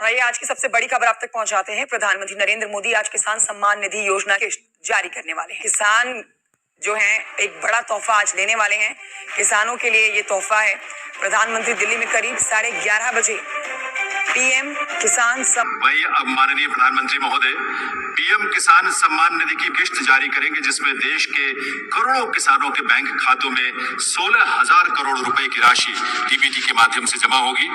ये आज की सबसे बड़ी खबर आप तक पहुंचाते हैं। प्रधानमंत्री नरेंद्र मोदी आज किसान सम्मान निधि योजना के जारी करने वाले हैं। किसान जो हैं एक बड़ा तोहफा आज लेने वाले हैं। किसानों के लिए ये तोहफा है। प्रधानमंत्री दिल्ली में करीब 11:30 बजे पीएम किसान वही अब माननीय प्रधानमंत्री महोदय पीएम किसान सम्मान निधि की किश्त जारी करेंगे, जिसमें देश के करोड़ों किसानों के बैंक खातों में 16,000 करोड़ रुपए की राशि डीबीटी के माध्यम से जमा होगी।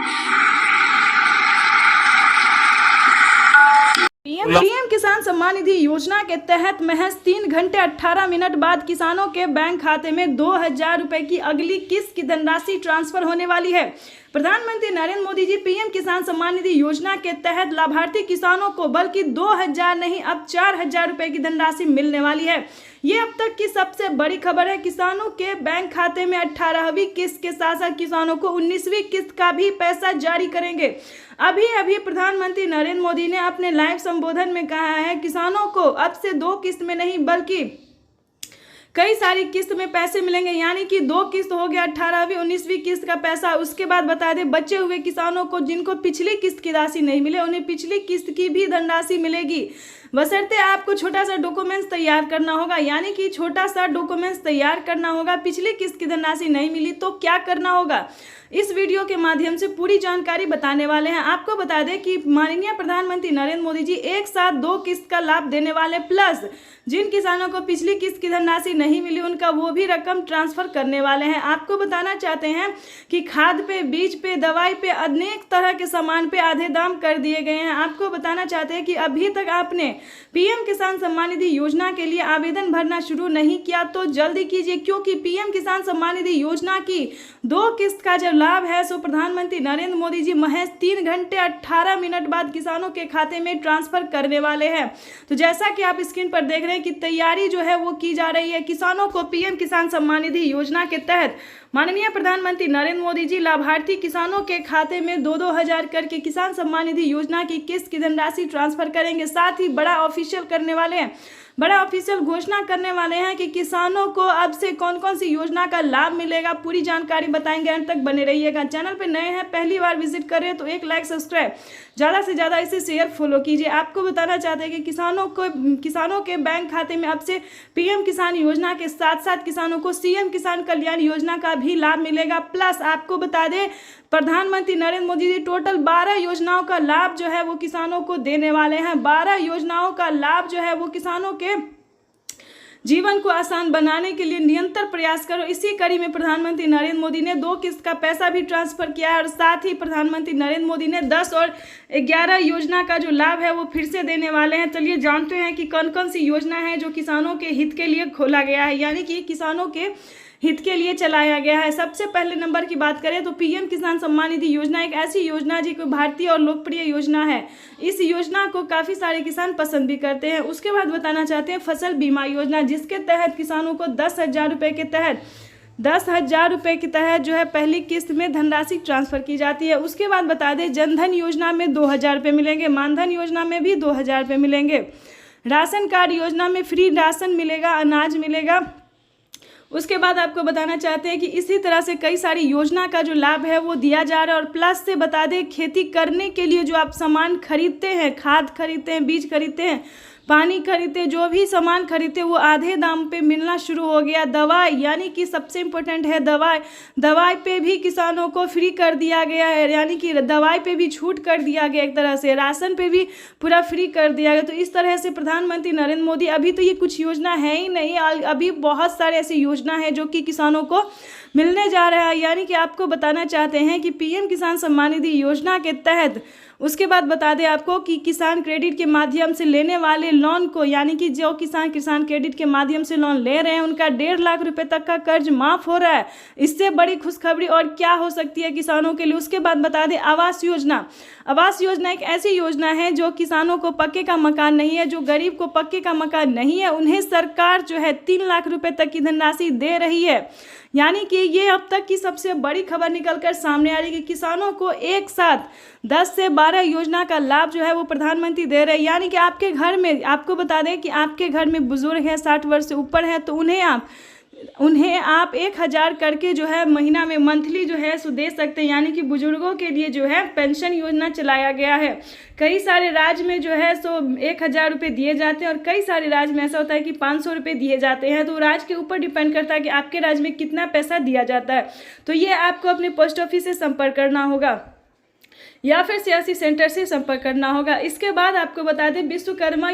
पीएम किसान सम्मान निधि योजना के तहत महज 3 घंटे 18 मिनट बाद किसानों के बैंक खाते में 2,000 रुपए की अगली किस्त की धनराशि ट्रांसफर होने वाली है। प्रधानमंत्री नरेंद्र मोदी जी पीएम किसान सम्मान निधि योजना के तहत लाभार्थी किसानों को बल्कि 2,000 नहीं अब 4,000 रुपए की धनराशि मिलने वाली है। ये अब तक की सबसे बड़ी खबर है। किसानों के बैंक खाते में 18वीं किस्त के साथ साथ किसानों को 19वीं किस्त का भी पैसा जारी करेंगे। अभी प्रधानमंत्री नरेंद्र मोदी ने अपने लाइव संबोधन में कहा है किसानों को अब से 2 किस्त में नहीं बल्कि कई सारी किस्त में पैसे मिलेंगे, यानी कि 2 किस्त हो गया 18वीं 19वीं किस्त का पैसा। उसके बाद बता दें बचे हुए किसानों को जिनको पिछली किस्त की राशि नहीं मिले उन्हें पिछली किस्त की भी धनराशि मिलेगी, बशर्ते आपको छोटा सा डॉक्यूमेंट्स तैयार करना होगा। यानी कि छोटा सा डॉक्यूमेंट्स तैयार करना होगा। पिछली किस्त की धनराशि नहीं मिली तो क्या करना होगा, इस वीडियो के माध्यम से पूरी जानकारी बताने वाले हैं। आपको बता दें कि माननीय प्रधानमंत्री नरेंद्र मोदी जी एक साथ 2 किस्त का लाभ देने वाले, प्लस जिन किसानों को पिछली किस्त की धनराशि नहीं मिली उनका वो भी रकम ट्रांसफर करने वाले हैं। आपको बताना चाहते हैं कि खाद पे, बीज पे, दवाई पे, अनेक तरह के सामान पे आधे दाम कर दिए गए हैं। आपको बताना चाहते हैं कि अभी तक आपने पीएम किसान सम्मान निधि योजना के लिए आवेदन भरना शुरू नहीं किया तो जल्दी कीजिए, क्योंकि पीएम किसान सम्मान निधि योजना की 2 किस्त का जब लाभ है सो प्रधानमंत्री नरेंद्र मोदी जी महज 3 घंटे 18 मिनट बाद किसानों के खाते में ट्रांसफर करने वाले हैं। तो जैसा कि आप स्क्रीन पर देख रहे हैं कि तैयारी जो है वो की जा रही है। किसानों को पीएम किसान सम्मान निधि योजना के तहत माननीय प्रधानमंत्री नरेंद्र मोदी जी लाभार्थी किसानों के खाते में 2-2 हजार करके किसान सम्मान निधि योजना की किस्त की धनराशि ट्रांसफर करेंगे। साथ ही बड़ा ऑफिशियल करने वाले हैं, बड़ा ऑफिशियल घोषणा करने वाले हैं कि किसानों को अब से कौन कौन सी योजना का लाभ मिलेगा। पूरी जानकारी बताएंगे, अंत तक बने रहिएगा। चैनल पे नए हैं, पहली बार विजिट करें तो एक लाइक, सब्सक्राइब, ज़्यादा से ज़्यादा इसे शेयर, फॉलो कीजिए। आपको बताना चाहते हैं कि किसानों के बैंक खाते में अब से पीएम किसान योजना के साथ साथ किसानों को सीएम किसान कल्याण योजना का भी लाभ मिलेगा। प्लस आपको बता दें प्रधानमंत्री नरेंद्र मोदी जी टोटल 12 योजनाओं का लाभ जो है वो किसानों को देने वाले हैं। 12 योजनाओं का लाभ जो है वो किसानों के जीवन को आसान बनाने के लिए निरंतर प्रयास करो। इसी कड़ी में प्रधानमंत्री नरेंद्र मोदी ने 2 किस्त का पैसा भी ट्रांसफर किया है और साथ ही प्रधानमंत्री नरेंद्र मोदी ने 10 और 11 योजना का जो लाभ है वो फिर से देने वाले हैं। चलिए जानते हैं कि कौन कौन सी योजना है जो किसानों के हित के लिए खोला गया है, यानी कि किसानों के हित के लिए चलाया गया है। सबसे पहले नंबर की बात करें तो पीएम किसान सम्मान निधि योजना एक ऐसी योजना है जो भारतीय और लोकप्रिय योजना है। इस योजना को काफ़ी सारे किसान पसंद भी करते हैं। उसके बाद बताना चाहते हैं फसल बीमा योजना, जिसके तहत किसानों को 10,000 रुपये के तहत 10,000 रुपये के तहत जो है पहली किस्त में धनराशि ट्रांसफर की जाती है। उसके बाद बता दें जनधन योजना में 2,000 रुपये मिलेंगे, मानधन योजना में भी 2,000 रुपये मिलेंगे, राशन कार्ड योजना में फ्री राशन मिलेगा, अनाज मिलेगा। उसके बाद आपको बताना चाहते हैं कि इसी तरह से कई सारी योजना का जो लाभ है वो दिया जा रहा है। और प्लस से बता दें खेती करने के लिए जो आप सामान खरीदते हैं, खाद खरीदते हैं, बीज खरीदते हैं, पानी खरीदते, जो भी सामान खरीदते वो आधे दाम पे मिलना शुरू हो गया। दवाई, यानी कि सबसे इम्पोर्टेंट है दवाई पे भी किसानों को फ्री कर दिया गया है, यानी कि दवाई पे भी छूट कर दिया गया एक तरह से, राशन पे भी पूरा फ्री कर दिया गया। तो इस तरह से प्रधानमंत्री नरेंद्र मोदी, अभी तो ये कुछ योजना है ही नहीं, अभी बहुत सारे ऐसी योजना है जो कि किसानों को मिलने जा रहा है। यानी कि आपको बताना चाहते हैं कि पीएम किसान सम्मान निधि योजना के तहत उसके बाद बता दें आपको कि किसान क्रेडिट के माध्यम से लेने वाले लोन को, यानी कि जो किसान क्रेडिट के माध्यम से लोन ले रहे हैं उनका 1.5 लाख रुपए तक का कर्ज माफ हो रहा है। इससे बड़ी खुशखबरी और क्या हो सकती है किसानों के लिए। उसके बाद बता दें आवास योजना एक ऐसी योजना है जो किसानों को पक्के का मकान नहीं है, जो गरीब को पक्के का मकान नहीं है, उन्हें सरकार जो है 3 लाख रुपए तक की धनराशि दे रही है। यानी कि ये अब तक की सबसे बड़ी खबर निकलकर सामने आ रही है कि किसानों को एक साथ 10 से 12 योजना का लाभ जो है वो प्रधानमंत्री दे रहे हैं। यानी कि आपके घर में, आपको बता दें कि आपके घर में बुजुर्ग हैं, 60 वर्ष से ऊपर है, तो उन्हें आप उन्हें आप 1000 करके जो है महीना में मंथली जो है सो दे सकते हैं। यानी कि बुजुर्गों के लिए जो है पेंशन योजना चलाया गया है। कई सारे राज्य में जो है सो 1000 रुपये दिए जाते हैं और कई सारे राज्य में ऐसा होता है कि 500 रुपये दिए जाते हैं। तो राज्य के ऊपर डिपेंड करता है कि आपके राज्य में कितना पैसा दिया जाता है। तो ये आपको अपने पोस्ट ऑफिस से संपर्क करना होगा या फिर सीएससी सेंटर से संपर्क करना होगा। इसके बाद आपको बता दें विश्वकर्मा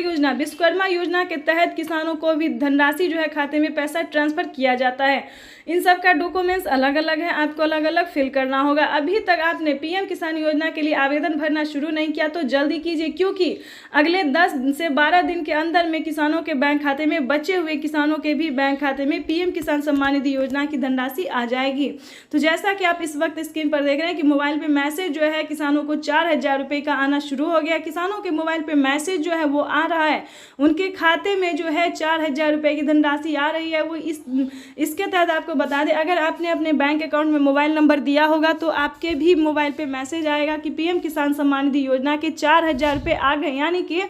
योजना के तहत किसानों को भी धनराशि जो है खाते में पैसा ट्रांसफ़र किया जाता है। इन सब का डॉक्यूमेंट्स अलग अलग है, आपको अलग अलग फिल करना होगा। अभी तक आपने पीएम किसान योजना के लिए आवेदन भरना शुरू नहीं किया तो जल्दी कीजिए, क्योंकि अगले 10 से 12 दिन के अंदर में किसानों के बैंक खाते में, बचे हुए किसानों के भी बैंक खाते में पीएम किसान सम्मान निधि योजना की धनराशि आ जाएगी। तो जैसा कि आप इस वक्त स्क्रीन पर देख रहे हैं कि मोबाइल पे मैसेज जो है किसानों को 4000 रुपये का आना शुरू हो गया। किसानों के मोबाइल पे मैसेज जो है वो आ रहा है, उनके खाते में जो है 4000 रुपये की धनराशि आ रही है। वो इसके तहत आपको बता दें, अगर आपने अपने बैंक अकाउंट में मोबाइल नंबर दिया होगा तो आपके भी मोबाइल पे मैसेज आएगा कि पीएम किसान सम्मान निधि योजना के 4000 रुपये आ गए। यानी कि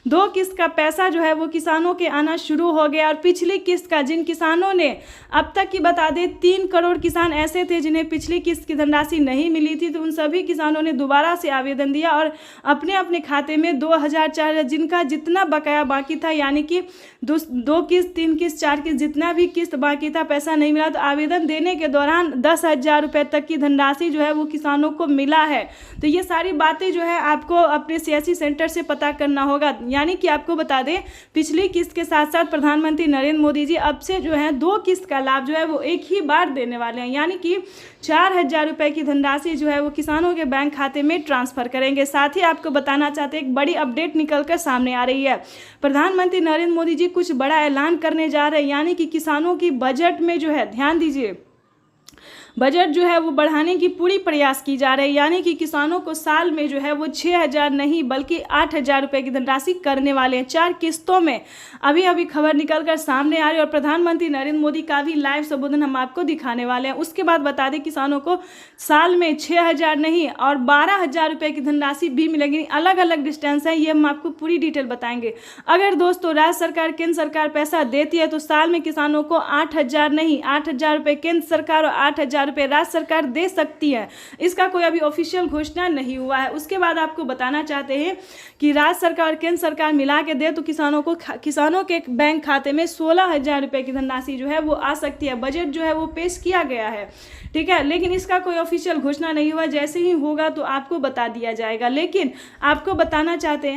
2 किस्त का पैसा जो है वो किसानों के आना शुरू हो गया। और पिछली किस्त का, जिन किसानों ने अब तक की बता दें 3 करोड़ किसान ऐसे थे जिन्हें पिछली किस्त की धनराशि नहीं मिली थी, तो उन सभी किसानों ने दोबारा से आवेदन दिया और अपने अपने खाते में 2000, 4000 जिनका जितना बकाया बाकी था, यानी कि 2 किस्त, 3 किस्त, 4 किस्त जितना भी किस्त बाकी था, पैसा नहीं मिला, तो आवेदन देने के दौरान 10,000 रुपये तक की धनराशि जो है वो किसानों को मिला है। तो ये सारी बातें जो है आपको अपने सीएससी सेंटर से पता करना होगा। यानी कि आपको बता दें पिछली किस्त के साथ साथ प्रधानमंत्री नरेंद्र मोदी जी अब से जो है 2 किस्त का लाभ जो है वो एक ही बार देने वाले हैं। यानी कि 4000 रुपये की धनराशि जो है वो किसानों के बैंक खाते में ट्रांसफ़र करेंगे। साथ ही आपको बताना चाहते हैं एक बड़ी अपडेट निकल कर सामने आ रही है। प्रधानमंत्री नरेंद्र मोदी जी कुछ बड़ा ऐलान करने जा रहे हैं। यानी कि किसानों की बजट में जो है, ध्यान दीजिए, बजट जो है वो बढ़ाने की पूरी प्रयास की जा रही है। यानी कि किसानों को साल में जो है वो 6000 नहीं बल्कि 8000 रुपये की धनराशि करने वाले हैं, 4 किस्तों में। अभी अभी खबर निकल कर सामने आ रही है और प्रधानमंत्री नरेंद्र मोदी का भी लाइव संबोधन हम आपको दिखाने वाले हैं। उसके बाद बता दें किसानों को साल में 6000 नहीं और 12000 रुपये की धनराशि भी मिलेगी। अलग अलग डिस्टेंस है, ये हम आपको पूरी डिटेल बताएंगे। अगर दोस्तों राज्य सरकार, केंद्र सरकार पैसा देती है तो साल में किसानों को 8000 नहीं 8000 रुपये केंद्र सरकार और 8000 रुपये राज्य सरकार दे सकती है। इसका कोई अभी ऑफिशियल घोषणा नहीं हुआ है। उसके बाद आपको बताना चाहते हैं कि राज्य सरकार और केंद्र सरकार मिला के दे तो किसानों के बैंक खाते में 16000 रुपये की धनराशि जो है वो आ सकती है। बजट जो है वो पेश किया गया है, ठीक है, लेकिन इसका कोई ऑफिशियल घोषणा नहीं हुआ। जैसे ही होगा तो आपको बता दिया जाएगा। लेकिन आपको बताना चाहते हैं